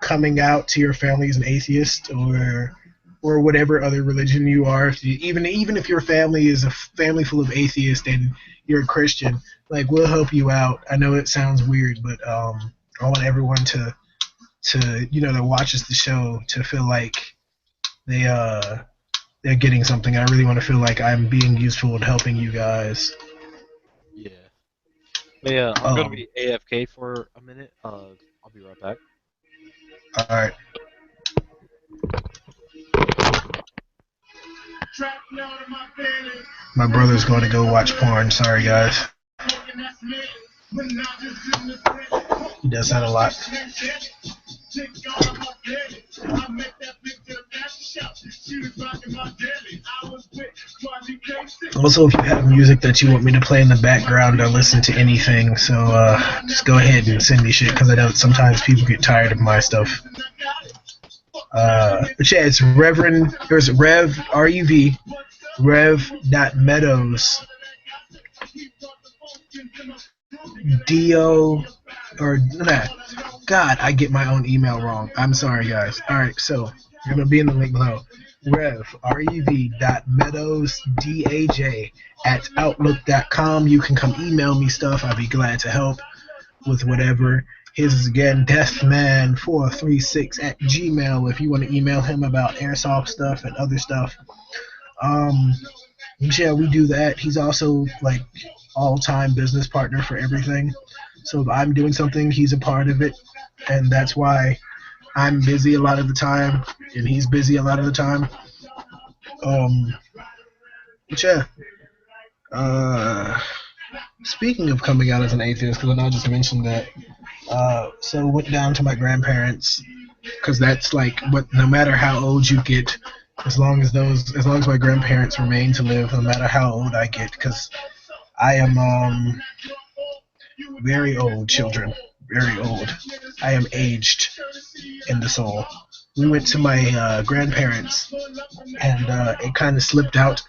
Speaker 1: coming out to your family as an atheist or whatever other religion you are. Even if your family is a family full of atheists and you're a Christian, like we'll help you out. I know it sounds weird, but I want everyone to that watches the show to feel like they're getting something. I really want to feel like I'm being useful and helping you guys.
Speaker 3: Yeah. But yeah, I'm gonna be AFK for a minute. I'll be right back.
Speaker 1: All right. My brother's going to go watch porn. Sorry, guys. He does that a lot. Also, if you have music that you want me to play in the background, I'll listen to anything. So just go ahead and send me shit, because I know sometimes people get tired of my stuff. But yeah, it's Reverend. There's Rev REV Rev.Meadows Do or nah. God, I get my own email wrong. I'm sorry, guys. All right, so I'm gonna be in the link below. Rev.Meadows at outlook.com. You can come email me stuff. I'd be glad to help with whatever. His is again deathman436 at Gmail if you want to email him about airsoft stuff and other stuff. Yeah, we do that. He's also like all-time business partner for everything. So if I'm doing something, he's a part of it, and that's why I'm busy a lot of the time, and he's busy a lot of the time. But yeah. Speaking of coming out as an atheist, because I just mentioned that. So went down to my grandparents, because that's like what. No matter how old you get, as long as my grandparents remain to live, no matter how old I get, because I am very old, children, very old. I am aged in the soul. We went to my grandparents, and it kind of slipped out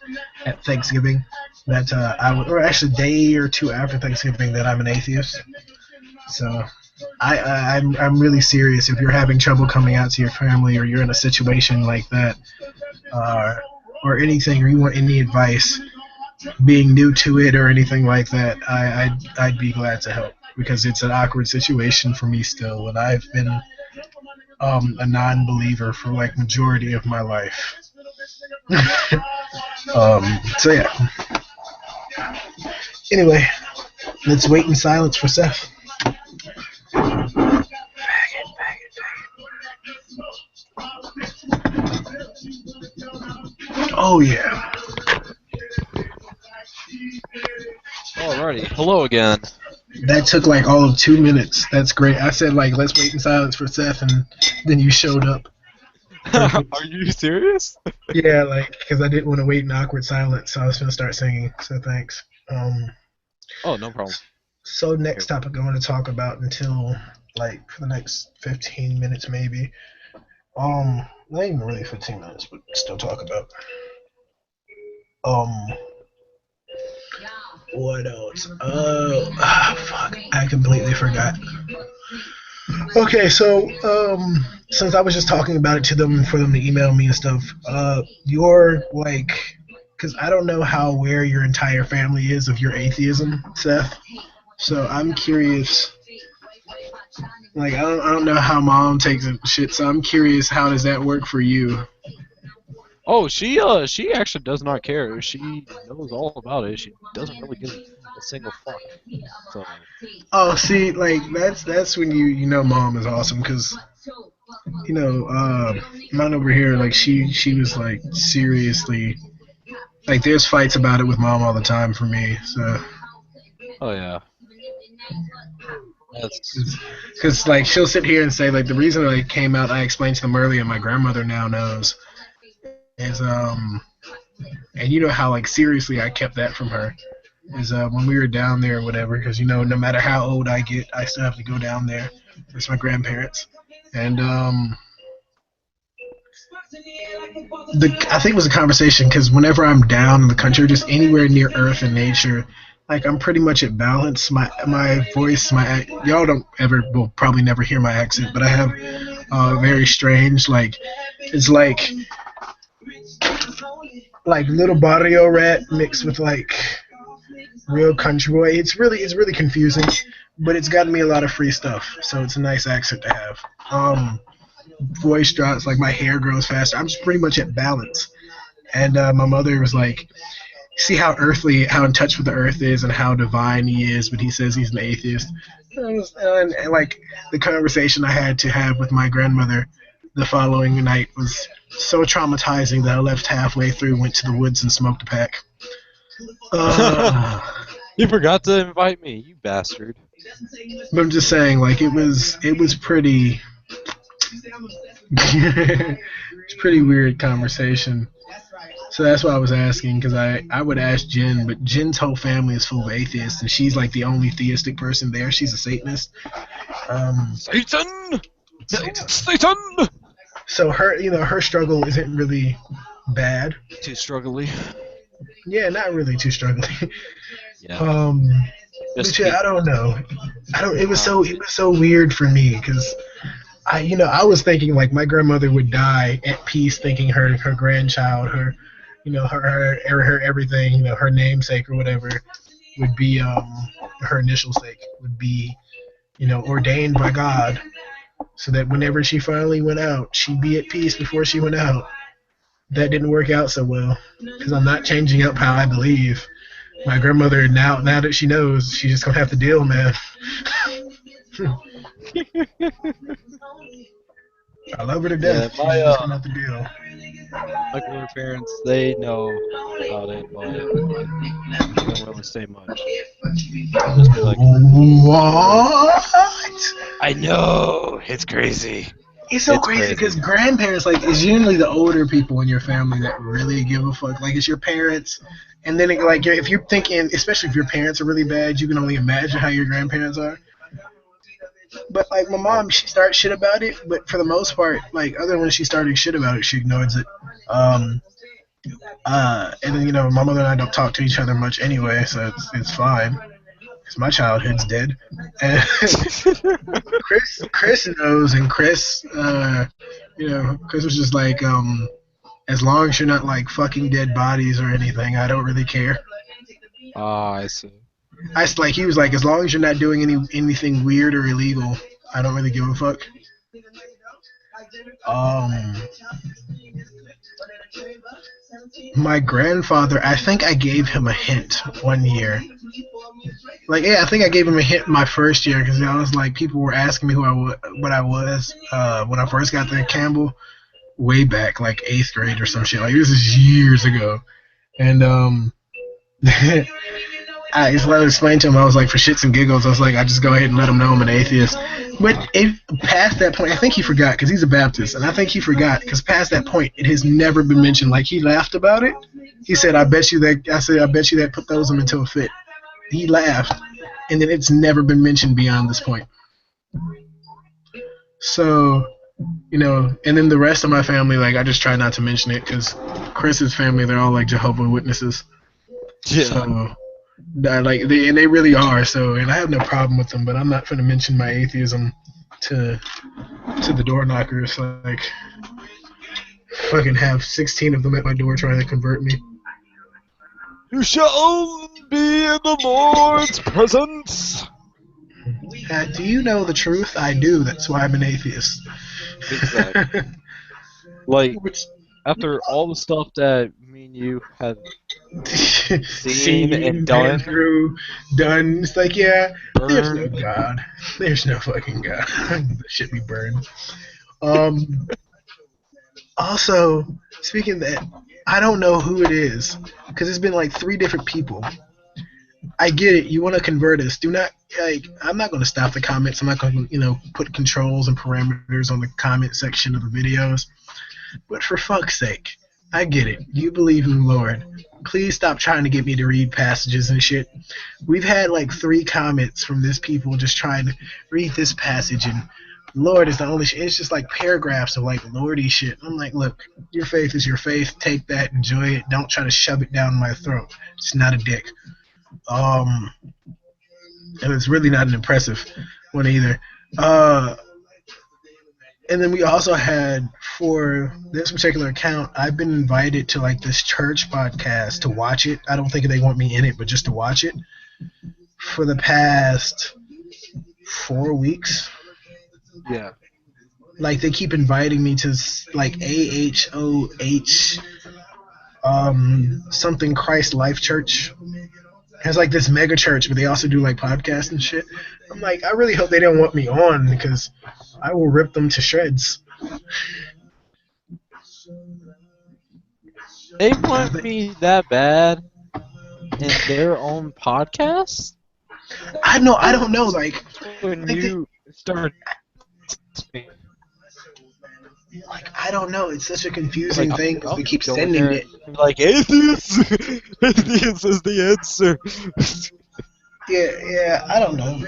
Speaker 1: at Thanksgiving that or actually a day or two after Thanksgiving, that I'm an atheist. So I'm really serious. If you're having trouble coming out to your family, or you're in a situation like that, or anything, or you want any advice, being new to it or anything like that, I'd be glad to help, because it's an awkward situation for me still, and I've been a non-believer for like majority of my life. So yeah. Anyway, let's wait in silence for Seth. Oh yeah.
Speaker 3: Alrighty, hello again.
Speaker 1: That took like all of 2 minutes. That's great. I said like let's wait in silence for Seth, and then you showed up.
Speaker 3: Are you serious?
Speaker 1: Yeah, like because I didn't want to wait in awkward silence, so I was gonna start singing. So thanks.
Speaker 3: Oh, no problem.
Speaker 1: So next topic I want to talk about until like for the next 15 minutes maybe. Not even really 15 minutes, but still talk about. What else? Fuck, I completely forgot. Okay, so since I was just talking about it to them for them to email me and stuff, you're like, because I don't know how aware your entire family is of your atheism, Seth. So I'm curious. Like I don't know how mom takes it shit. So I'm curious, how does that work for you?
Speaker 3: Oh, she actually does not care. She knows all about it. She doesn't really give a single fuck. So,
Speaker 1: Oh, see, like that's when you know mom is awesome because mine over here, like she was like seriously, like there's fights about it with mom all the time for me. So
Speaker 3: oh yeah, that's
Speaker 1: because like she'll sit here and say like the reason I came out, I explained to them earlier, and my grandmother now knows is and you know how like seriously I kept that from her is when we were down there or whatever, because no matter how old I get, I still have to go down there. It's my grandparents, and I think it was a conversation because whenever I'm down in the country, just anywhere near earth and nature, like I'm pretty much at balance. My voice, y'all don't ever, will probably never hear my accent, but I have very strange, like it's like little barrio rat mixed with like real country boy. It's really confusing, but it's gotten me a lot of free stuff, so it's a nice accent to have. Voice drops, like my hair grows faster. I'm just pretty much at balance. And my mother was like, see how in touch with the earth is and how divine he is, but he says he's an atheist. And like the conversation I had to have with my grandmother the following night was so traumatizing that I left halfway through, went to the woods and smoked a pack.
Speaker 3: you forgot to invite me, you bastard.
Speaker 1: But I'm just saying, like it was pretty. It's a pretty weird conversation. So that's why I was asking, because I would ask Jen, but Jen's whole family is full of atheists, and she's like the only theistic person there. She's a Satanist.
Speaker 3: Satan!
Speaker 1: Satan.
Speaker 3: Satan!
Speaker 1: So her struggle isn't really bad.
Speaker 3: Too struggly.
Speaker 1: Yeah, not really too struggling.
Speaker 3: Yeah.
Speaker 1: But yeah, I don't know. It was so weird for me because I was thinking like my grandmother would die at peace, thinking her grandchild, her her everything, her namesake or whatever would be her initial sake would be ordained by God, so that whenever she finally went out, she'd be at peace before she went out. That didn't work out so well because I'm not changing up how I believe. My grandmother now that she knows, she's just gonna have to deal, man. I love her to death.
Speaker 3: Yeah,
Speaker 1: She's just gonna have to deal.
Speaker 3: my grandparents, they know about it, but they don't really say much. Just be like,
Speaker 1: What?
Speaker 3: I know, it's crazy.
Speaker 1: It's so crazy because grandparents, like, it's usually the older people in your family that really give a fuck. Like, it's your parents, and then if you're thinking, especially if your parents are really bad, you can only imagine how your grandparents are. But like my mom, she starts shit about it, but for the most part, like other than when she started shit about it, she ignores it. And then my mother and I don't talk to each other much anyway, so it's fine. Cause my childhood's dead. And Chris knows, and Chris was just like, as long as you're not like fucking dead bodies or anything, I don't really care.
Speaker 3: Ah, I see.
Speaker 1: He was like, as long as you're not doing anything weird or illegal, I don't really give a fuck. My grandfather, I think I gave him a hint one year. Like, yeah, I think I gave him a hint my first year because I was like, people were asking me what I was when I first got to Campbell, way back, like 8th grade or some shit. Like, this is years ago. And I just explained to him, I was like, for shits and giggles, I was like, I just go ahead and let him know I'm an atheist. But past that point, I think he forgot, because he's a Baptist, and I think he forgot, because past that point, it has never been mentioned. Like, he laughed about it. He said, I bet you that put throws him into a fit. He laughed, and then it's never been mentioned beyond this point. So, and then the rest of my family, like, I just try not to mention it, because Chris's family, they're all, like, Jehovah's Witnesses.
Speaker 3: Yeah.
Speaker 1: So, They really are. So, and I have no problem with them, but I'm not going to mention my atheism to the door knockers. Like, fucking have 16 of them at my door trying to convert me.
Speaker 3: You shall be in the Lord's presence.
Speaker 1: Do you know the truth? I do. That's why I'm an atheist.
Speaker 3: Exactly. Like, after all the stuff that me and you have seen and done,
Speaker 1: it's like, yeah, there's no
Speaker 3: burned.
Speaker 1: God. There's no fucking God. That shit be burned. Also, speaking of that, I don't know who it is because it's been like 3 different people. I get it. You want to convert us. Do not, like, I'm not going to stop the comments. I'm not going to, put controls and parameters on the comment section of the videos. But for fuck's sake, I get it. You believe in the Lord. Please stop trying to get me to read passages and shit. We've had like 3 comments from this people just trying to read this passage, and Lord is the only shit. It's just like paragraphs of like Lordy shit. I'm like, look, your faith is your faith. Take that, enjoy it. Don't try to shove it down my throat. It's not a dick. And it's really not an impressive one either. And then we also had, for this particular account, I've been invited to like this church podcast to watch it. I don't think they want me in it, but just to watch it for the past 4 weeks.
Speaker 3: Yeah.
Speaker 1: Like, they keep inviting me to like AHOH something Christ Life Church. It's like this mega church, but they also do like podcasts and shit. I'm like, I really hope they don't want me on because I will rip them to shreds.
Speaker 3: They want me that bad in their own podcast?
Speaker 1: I don't know. Like,
Speaker 3: when you start,
Speaker 1: like, I don't know. It's such a confusing
Speaker 3: like,
Speaker 1: thing because they keep
Speaker 3: go
Speaker 1: sending
Speaker 3: there,
Speaker 1: it.
Speaker 3: like, atheists, atheists is the answer.
Speaker 1: Yeah. I don't know.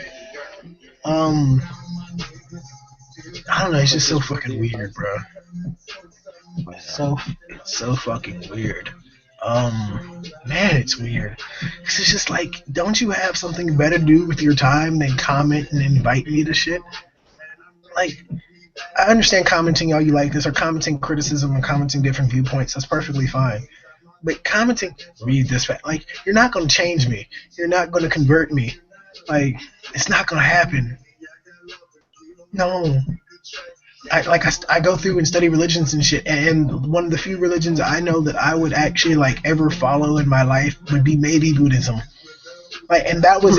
Speaker 1: I don't know. It's just so fucking weird, bro. It's so fucking weird. Man, it's weird. 'Cause it's just like, don't you have something better to do with your time than comment and invite me to shit? Like, I understand commenting all you like this, or commenting criticism and commenting different viewpoints. That's perfectly fine. But commenting, read this, like, you're not going to change me. You're not going to convert me. Like, it's not going to happen. No. I go through and study religions and shit, and one of the few religions I know that I would actually like ever follow in my life would be maybe Buddhism. Like, and that was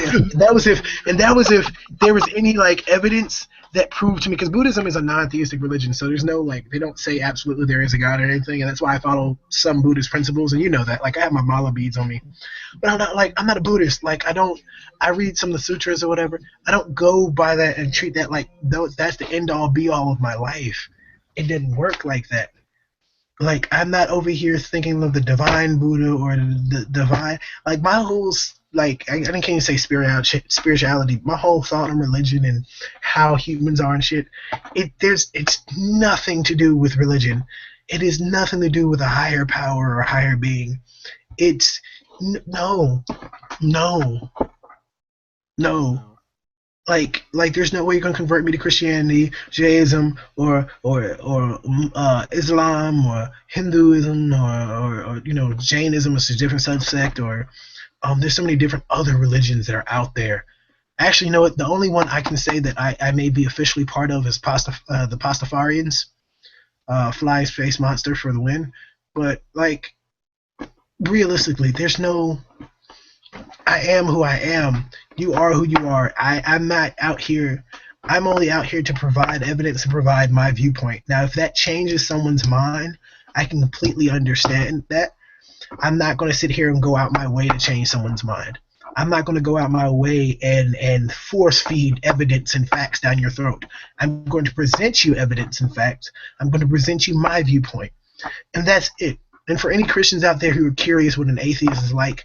Speaker 1: if there was any like evidence that proved to me, because Buddhism is a non-theistic religion, so there's no like, they don't say absolutely there is a God or anything, and that's why I follow some Buddhist principles, and you know that. Like, I have my mala beads on me, but I'm not a Buddhist. Like, I read some of the sutras or whatever. I don't go by that and treat that like that's the end all be all of my life. It didn't work like that. Like, I'm not over here thinking of the divine Buddha or the divine, like, my whole, like, I can't even say spirituality. My whole thought on religion and how humans are and shit, it's nothing to do with religion. It is nothing to do with a higher power or a higher being. It's no. Like, there's no way you're gonna convert me to Christianity, Judaism, or Islam, or Hinduism, or Jainism is a different subsect, or there's so many different other religions that are out there. Actually, you know what? The only one I can say that I may be officially part of is the Pastafarians. Fly's face monster for the win. But, like, realistically, there's no. I am who I am. You are who you are. I'm not out here. I'm only out here to provide evidence and provide my viewpoint. Now, if that changes someone's mind, I can completely understand that. I'm not going to sit here and go out my way to change someone's mind. I'm not going to go out my way and force feed evidence and facts down your throat. I'm going to present you evidence and facts. I'm going to present you my viewpoint. And that's it. And for any Christians out there who are curious what an atheist is like,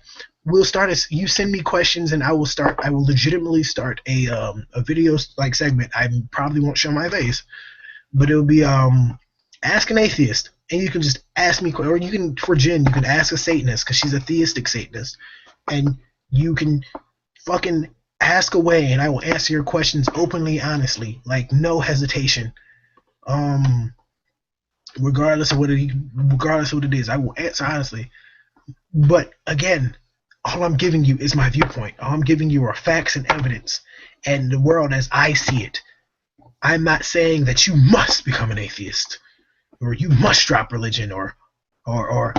Speaker 1: you send me questions and I will legitimately start a video like segment. I probably won't show my face, but it'll be ask an atheist, and you can just ask me, or you can, for Jen, you can ask a Satanist because she's a theistic Satanist, and You can fucking ask away, and I will answer your questions openly, honestly, like no hesitation. Um, regardless of what it is, I will answer honestly. But again, all I'm giving you is my viewpoint. All I'm giving you are facts and evidence, and the world as I see it. I'm not saying that you must become an atheist, or you must drop religion, or your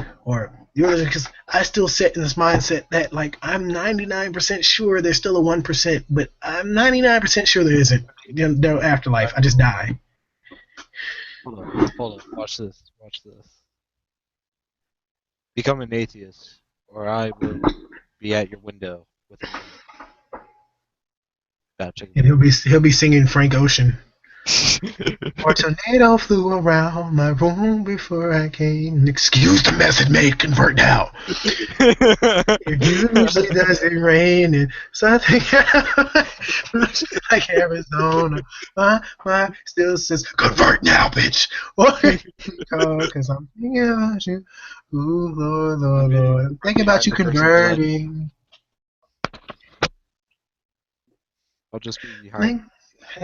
Speaker 1: religion, because I still sit in this mindset that like I'm 99% sure there's still a 1%, but I'm 99% sure there isn't. No afterlife. I just die.
Speaker 3: Hold on. Watch this. Become an atheist, or I will be at your window with a knife.
Speaker 1: And he'll be singing Frank Ocean. A tornado flew around my room before I came. Excuse the mess it made. Convert now. It usually doesn't rain in Southern California, like Arizona. My still says convert now, bitch. Because I'm thinking about you. Ooh, Lord. I'm thinking about you converting.
Speaker 3: I'll just be behind.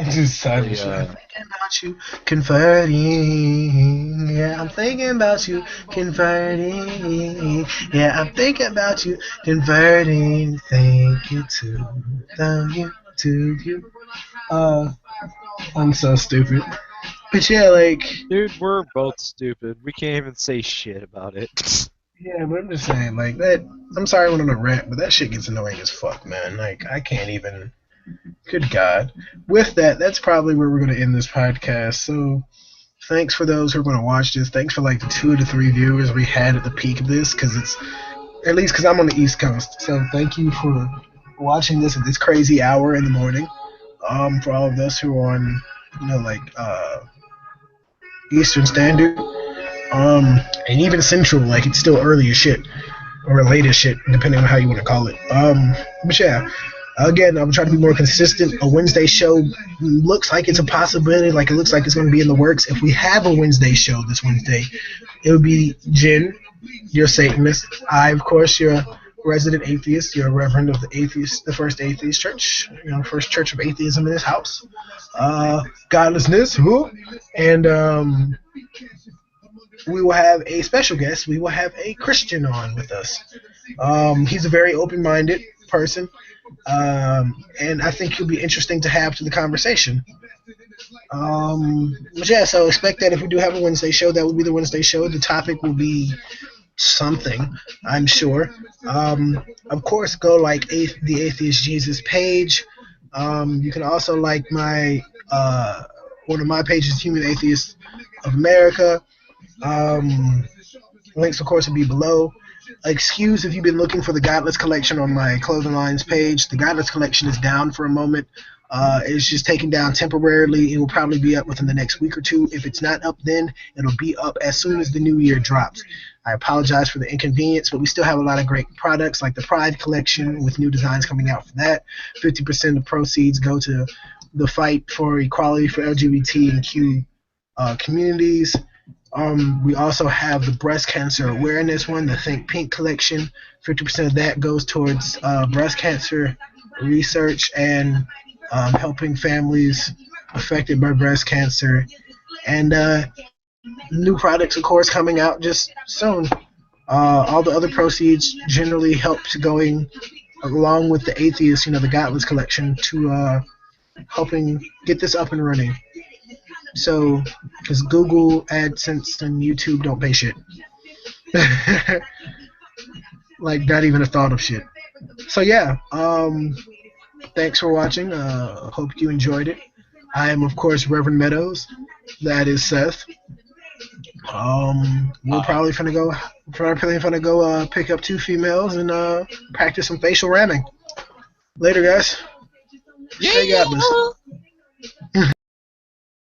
Speaker 1: Just I'm thinking about you converting. Yeah, I'm thinking about you converting. Yeah, I'm thinking about you converting. Thank you to the YouTube. I'm so stupid. But yeah, like,
Speaker 3: dude, we're both stupid. We can't even say shit about it.
Speaker 1: Yeah, but I'm just saying, like, that. I'm sorry I went on a rant, but that shit gets annoying as fuck, man. Like, I can't even. Good God. With that, that's probably where we're going to end this podcast. So, thanks for those who are going to watch this. Thanks for, like, the 2 to 3 viewers we had at the peak of this, because it's, at least because I'm on the East Coast. So, thank you for watching this at this crazy hour in the morning. For all of us who are on, Eastern Standard, and even Central, like, it's still early as shit, or late as shit, depending on how you want to call it. But yeah. Again, I'm trying to be more consistent. A Wednesday show looks like it's a possibility. Like, it looks like it's going to be in the works. If we have a Wednesday show this Wednesday, it would be Jen, you're Satanist. I, of course, you're a resident atheist. You're a reverend of the First Atheist Church. First church of atheism in this house. Godlessness, who? And we will have a special guest. We will have a Christian on with us. He's a very open-minded person. And I think he'll be interesting to have to the conversation. But yeah, so expect that if we do have a Wednesday show, that will be the Wednesday show. The topic will be something, I'm sure. Of course, go like the Atheist Jesus page. You can also like my one of my pages, Human Atheist of America. Links, of course, will be below. Excuse if you've been looking for the Godless Collection on my Clothing Lines page. The Godless Collection is down for a moment. It's just taken down temporarily. It will probably be up within the next week or two. If it's not up then, it'll be up as soon as the new year drops. I apologize for the inconvenience, but we still have a lot of great products like the Pride Collection with new designs coming out for that. 50% of proceeds go to the fight for equality for LGBT and Q communities. We also have the breast cancer awareness one, the Think Pink collection. 50% of that goes towards breast cancer research and helping families affected by breast cancer. And new products, of course, coming out just soon. All the other proceeds generally help to going along with the Atheist, the Godless collection, to helping get this up and running. So, because Google, AdSense, and YouTube don't pay shit. Like, not even a thought of shit. So, yeah. Thanks for watching. Hope you enjoyed it. I am, of course, Reverend Meadows. That is Seth. We're probably gonna go pick up 2 females and practice some facial ramming. Later, guys. Stay godless.